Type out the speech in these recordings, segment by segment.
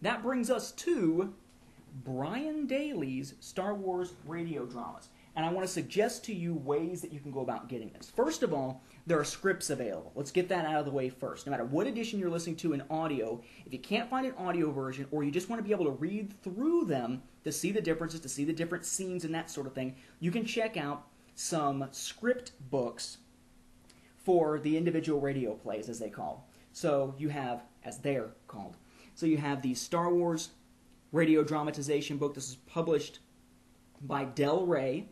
that brings us to Brian Daley's Star Wars radio dramas. And I want to suggest to you ways that you can go about getting this. First of all, there are scripts available. Let's get that out of the way first. No matter what edition you're listening to in audio, if you can't find an audio version or you just want to be able to read through them to see the differences, to see the different scenes and that sort of thing, you can check out some script books for the individual radio plays, as they call. So you have, as they're called, so you have the Star Wars radio dramatization book. This is published by Del Rey.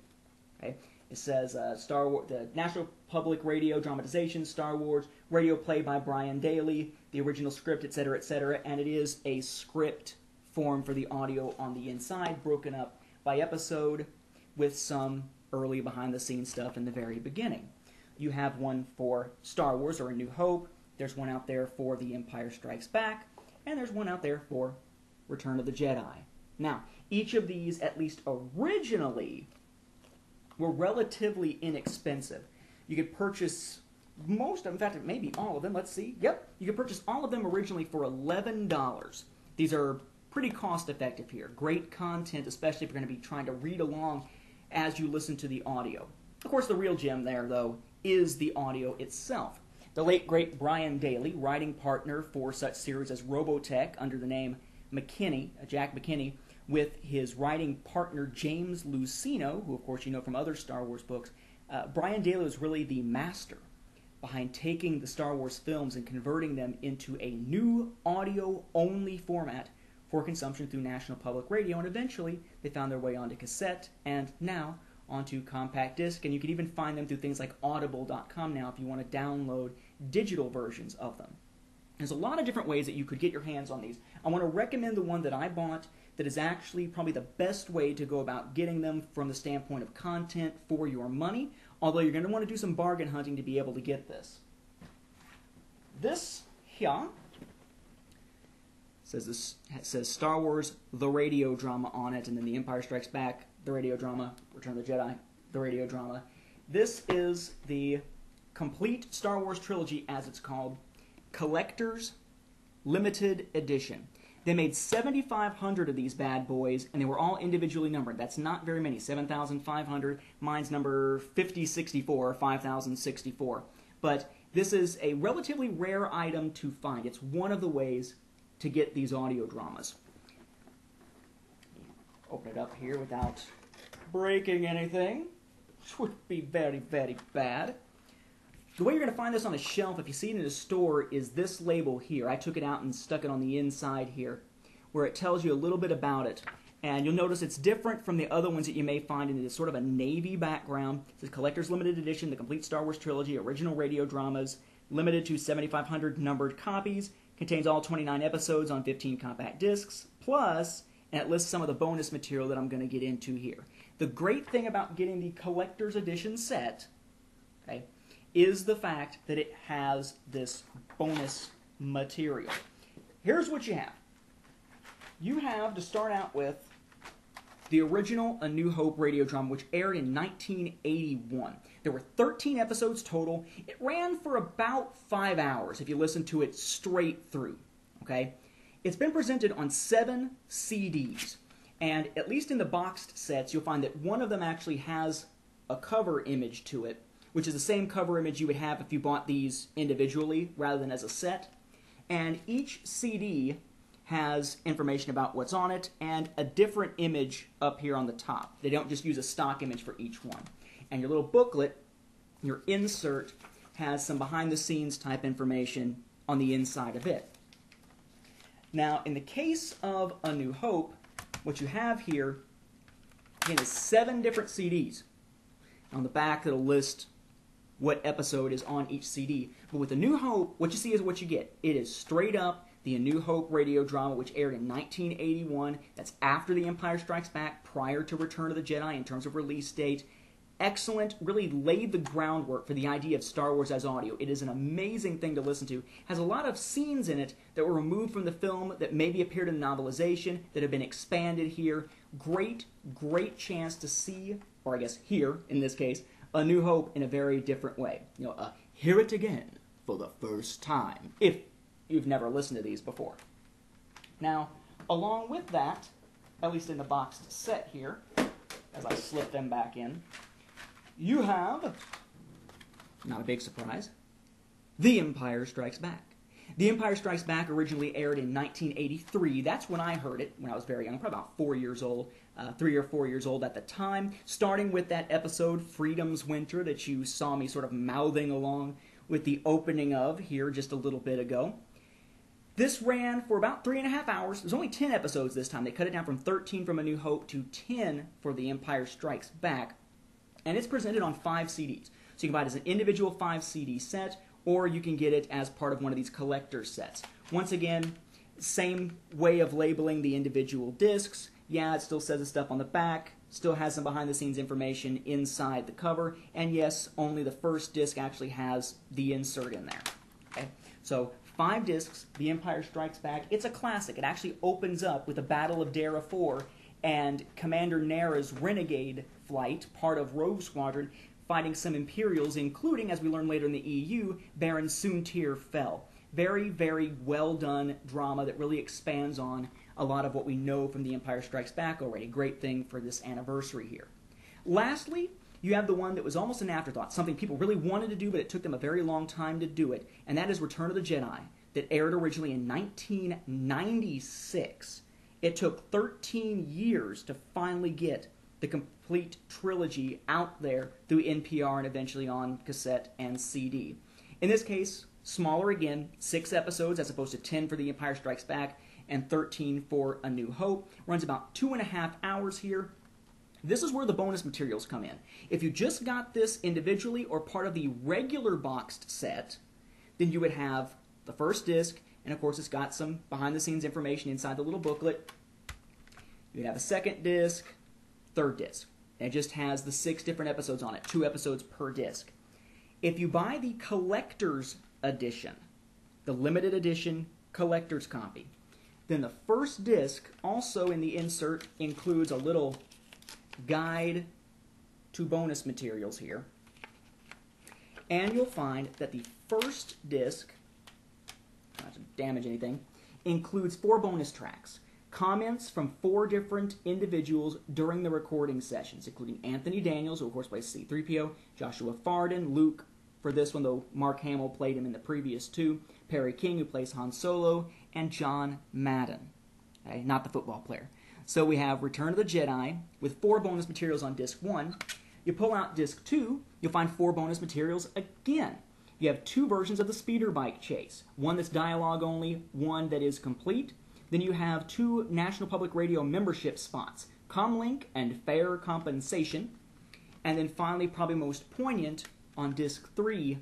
Okay. It says Star Wars, the National Public Radio dramatization, Star Wars radio play by Brian Daley, the original script, etc., etc., and it is a script form for the audio on the inside, broken up by episode with some early behind-the-scenes stuff in the very beginning. You have one for Star Wars or A New Hope, there's one out there for The Empire Strikes Back, and there's one out there for Return of the Jedi. Now, each of these, at least originally, were relatively inexpensive. You could purchase most of them, in fact, maybe all of them, let's see. Yep, you could purchase all of them originally for $11. These are pretty cost-effective here. Great content, especially if you're going to be trying to read along as you listen to the audio. Of course, the real gem there, though, is the audio itself. The late, great Brian Daley, writing partner for such series as Robotech under the name McKinney, Jack McKinney, with his writing partner James Luceno, who of course you know from other Star Wars books. Brian Daley was really the master behind taking the Star Wars films and converting them into a new audio-only format for consumption through National Public Radio, and eventually they found their way onto cassette, and now onto compact disc, and you can even find them through things like audible.com now if you want to download digital versions of them. There's a lot of different ways that you could get your hands on these. I want to recommend the one that I bought that is actually probably the best way to go about getting them from the standpoint of content for your money, although you're going to want to do some bargain hunting to be able to get this. This here says Star Wars, the radio drama on it, and then The Empire Strikes Back, the radio drama, Return of the Jedi, the radio drama. This is the complete Star Wars trilogy, as it's called, Collector's Limited Edition. They made 7,500 of these bad boys, and they were all individually numbered. That's not very many, 7,500. Mine's number 5064, 5064. But this is a relatively rare item to find. It's one of the ways to get these audio dramas. Open it up here without breaking anything, which would be very, very bad. The way you're going to find this on a shelf, if you see it in a store, is this label here. I took it out and stuck it on the inside here, where it tells you a little bit about it. And you'll notice it's different from the other ones that you may find in this sort of a navy background. It says Collector's Limited Edition, the complete Star Wars trilogy, original radio dramas, limited to 7,500 numbered copies, contains all 29 episodes on 15 compact discs, plus, and it lists some of the bonus material that I'm going to get into here. The great thing about getting the Collector's Edition set, okay, is the fact that it has this bonus material. Here's what you have. You have, to start out with, the original A New Hope radio drama, which aired in 1981. There were 13 episodes total. It ran for about 5 hours if you listen to it straight through. Okay? It's been presented on 7 CDs. And at least in the boxed sets, you'll find that one of them actually has a cover image to it, which is the same cover image you would have if you bought these individually rather than as a set. And each CD has information about what's on it and a different image up here on the top. They don't just use a stock image for each one. And your little booklet, your insert, has some behind-the-scenes type information on the inside of it. Now, in the case of A New Hope, what you have here, again, is 7 different CDs. On the back, it'll list what episode is on each CD. But with A New Hope, what you see is what you get. It is straight up the A New Hope radio drama, which aired in 1981. That's after The Empire Strikes Back, prior to Return of the Jedi in terms of release date. Excellent, really laid the groundwork for the idea of Star Wars as audio. It is an amazing thing to listen to. Has a lot of scenes in it that were removed from the film that maybe appeared in novelization, that have been expanded here. Great, great chance to see, or I guess hear, in this case, A New Hope in a very different way. You know, hear it again for the first time, if you've never listened to these before. Now, Along with that, at least in the boxed set here, as I slip them back in, you have, not a big surprise, The Empire Strikes Back. The Empire Strikes Back originally aired in 1983. That's when I heard it, when I was very young, probably about 4 years old, 3 or 4 years old at the time, starting with that episode, Freedom's Winter, that you saw me sort of mouthing along with the opening of here just a little bit ago. This ran for about 3.5 hours. There's only 10 episodes this time. They cut it down from 13 from A New Hope to 10 for The Empire Strikes Back. And it's presented on 5 CDs. So you can buy it as an individual 5 CD set, or you can get it as part of one of these collector sets. Once again, same way of labeling the individual discs. Yeah, it still says the stuff on the back, still has some behind-the-scenes information inside the cover, and yes, only the first disc actually has the insert in there. Okay? So 5 discs, The Empire Strikes Back. It's a classic. It actually opens up with the Battle of Dara 4 and Commander Nera's Renegade flight, part of Rogue Squadron, fighting some Imperials, including, as we learn later in the EU, Baron Soontir Fel. Very, very well done drama that really expands on a lot of what we know from The Empire Strikes Back already. Great thing for this anniversary here. Lastly, you have the one that was almost an afterthought, something people really wanted to do, but it took them a very long time to do it, and that is Return of the Jedi, that aired originally in 1996. It took 13 years to finally get the complete trilogy out there through NPR and eventually on cassette and CD. In this case, smaller again, 6 episodes as opposed to 10 for The Empire Strikes Back and 13 for A New Hope. Runs about 2.5 hours here. This is where the bonus materials come in. If you just got this individually or part of the regular boxed set, then you would have the first disc, and of course it's got some behind-the-scenes information inside the little booklet. You'd have a second disc, third disc. And it just has the 6 different episodes on it, 2 episodes per disc. If you buy the collector's edition, the limited edition collector's copy, then the first disc also in the insert includes a little guide to bonus materials here. And you'll find that the first disc, not to damage anything, includes 4 bonus tracks. Comments from 4 different individuals during the recording sessions, including Anthony Daniels, who of course plays C-3PO, Joshua Farden, Luke, for this one, though Mark Hamill played him in the previous 2, Perry King, who plays Han Solo, and John Madden, okay, not the football player. So we have Return of the Jedi with 4 bonus materials on Disc 1. You pull out Disc 2, you'll find 4 bonus materials again. You have 2 versions of the speeder bike chase, one that's dialogue only, one that is complete. Then you have 2 National Public Radio membership spots, Comlink and Fair Compensation. And then finally, probably most poignant, on Disc 3,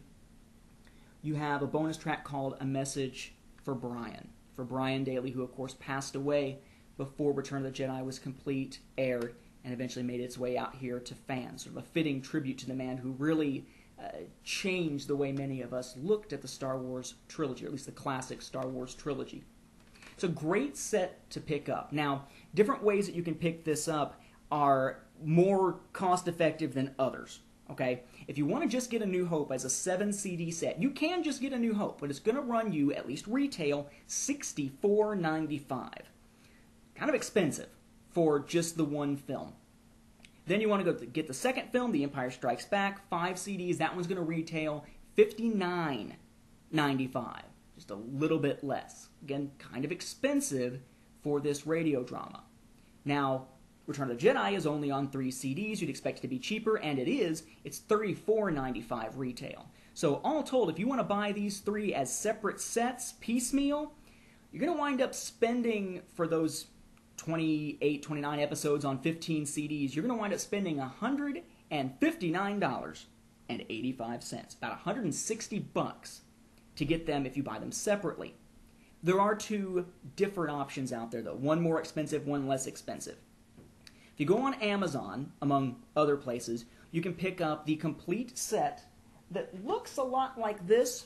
you have a bonus track called A Message for Brian Daly, who of course passed away before Return of the Jedi was complete, aired, and eventually made its way out here to fans. Sort of a fitting tribute to the man who really changed the way many of us looked at the Star Wars trilogy, or at least the classic Star Wars trilogy. It's a great set to pick up. Now, different ways that you can pick this up are more cost-effective than others. Okay? If you want to just get A New Hope as a 7 CD set, you can just get A New Hope, but it's going to run you, at least retail, $64.95. Kind of expensive for just the one film. Then you want to go get the second film, The Empire Strikes Back, 5 CDs. That one's going to retail $59.95. Just a little bit less. Again, kind of expensive for this radio drama. Now, Return of the Jedi is only on 3 CDs. You'd expect it to be cheaper, and it is. It's $34.95 retail. So all told, if you want to buy these 3 as separate sets, piecemeal, you're going to wind up spending, for those 28, 29 episodes on 15 CDs, you're going to wind up spending $159.85. About $160 to get them if you buy them separately. There are 2 different options out there, though. One more expensive, one less expensive. If you go on Amazon, among other places, you can pick up the complete set that looks a lot like this,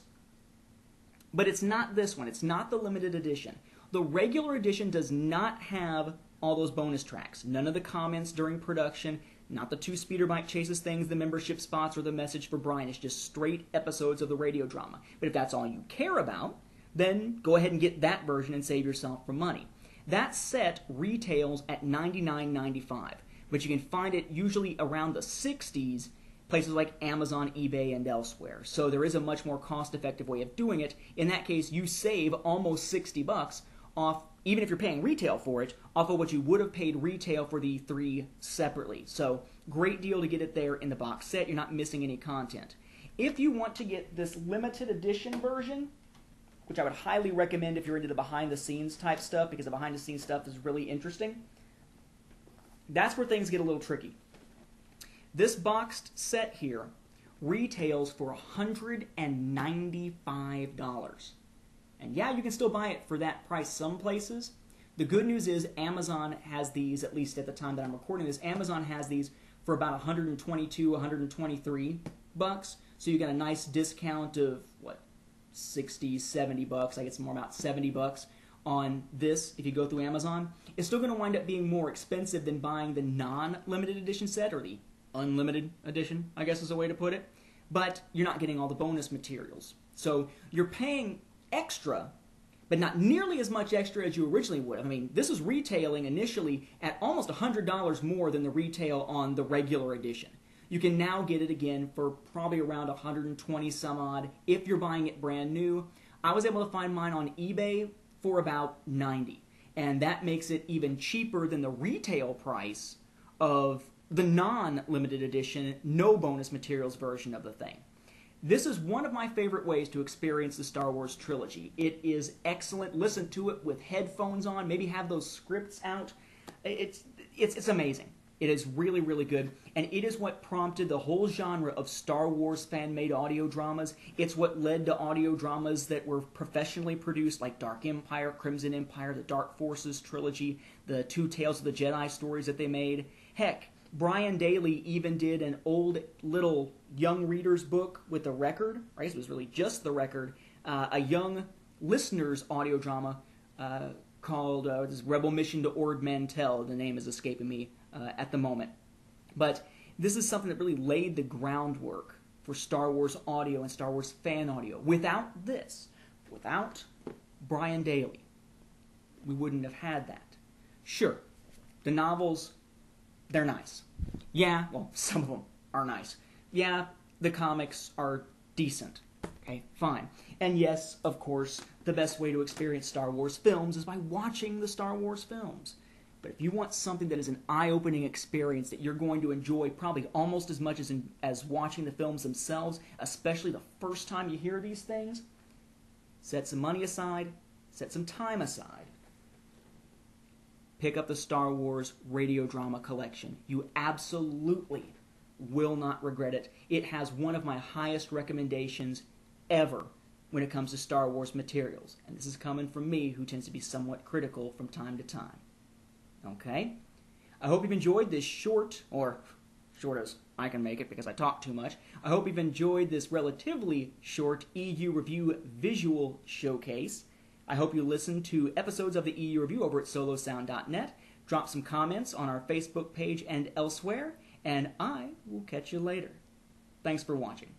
but it's not this one. It's not the limited edition. The regular edition does not have all those bonus tracks. None of the comments during production, not the 2 speeder bike chases things, the membership spots, or the message for Brian. It's just straight episodes of the radio drama. But if that's all you care about, then go ahead and get that version and save yourself from money. That set retails at $99.95, but you can find it usually around the 60s, places like Amazon, eBay, and elsewhere. So there is a much more cost-effective way of doing it. In that case, you save almost $60 off, even if you're paying retail for it, off of what you would have paid retail for the 3 separately. So great deal to get it there in the box set. You're not missing any content. If you want to get this limited edition version, which I would highly recommend if you're into the behind-the-scenes type stuff, because the behind-the-scenes stuff is really interesting, that's where things get a little tricky. This boxed set here retails for $195. And yeah, you can still buy it for that price some places. The good news is Amazon has these, at least at the time that I'm recording this, Amazon has these for about $122, $123. So you get a nice discount of, what, 60, 70 bucks. I get some more, about 70 bucks on this if you go through Amazon. It's still going to wind up being more expensive than buying the non-limited edition set, or the unlimited edition, I guess is a way to put it. But you're not getting all the bonus materials. So you're paying extra, but not nearly as much extra as you originally would have. I mean, this is retailing initially at almost $100 more than the retail on the regular edition. You can now get it again for probably around 120 some odd if you're buying it brand new. I was able to find mine on eBay for about 90, and that makes it even cheaper than the retail price of the non-limited edition, no bonus materials version of the thing. This is one of my favorite ways to experience the Star Wars trilogy. It is excellent. Listen to it with headphones on. Maybe have those scripts out. It's amazing. It is really, really good, and it is what prompted the whole genre of Star Wars fan-made audio dramas. It's what led to audio dramas that were professionally produced, like Dark Empire, Crimson Empire, the Dark Forces trilogy, the 2 Tales of the Jedi stories that they made. Heck, Brian Daley even did an old little young reader's book with the record, right? It was really just the record, a young listener's audio drama called Rebel Mission to Ord Mantell. The name is escaping me at the moment. But this is something that really laid the groundwork for Star Wars audio and Star Wars fan audio. Without this, without Brian Daley, we wouldn't have had that. Sure, the novels, they're nice. Yeah, well, some of them are nice. Yeah, the comics are decent. Okay, fine. And yes, of course, the best way to experience Star Wars films is by watching the Star Wars films. But if you want something that is an eye-opening experience that you're going to enjoy probably almost as much as watching the films themselves, especially the first time you hear these things, set some money aside, set some time aside. Pick up the Star Wars radio drama collection. You absolutely will not regret it. It has one of my highest recommendations ever when it comes to Star Wars materials. And this is coming from me, who tends to be somewhat critical from time to time. Okay? I hope you've enjoyed this short, or short as I can make it because I talk too much. I hope you've enjoyed this relatively short EU Review visual showcase. I hope you listen to episodes of the EU Review over at solosound.net. Drop some comments on our Facebook page and elsewhere, and I will catch you later. Thanks for watching.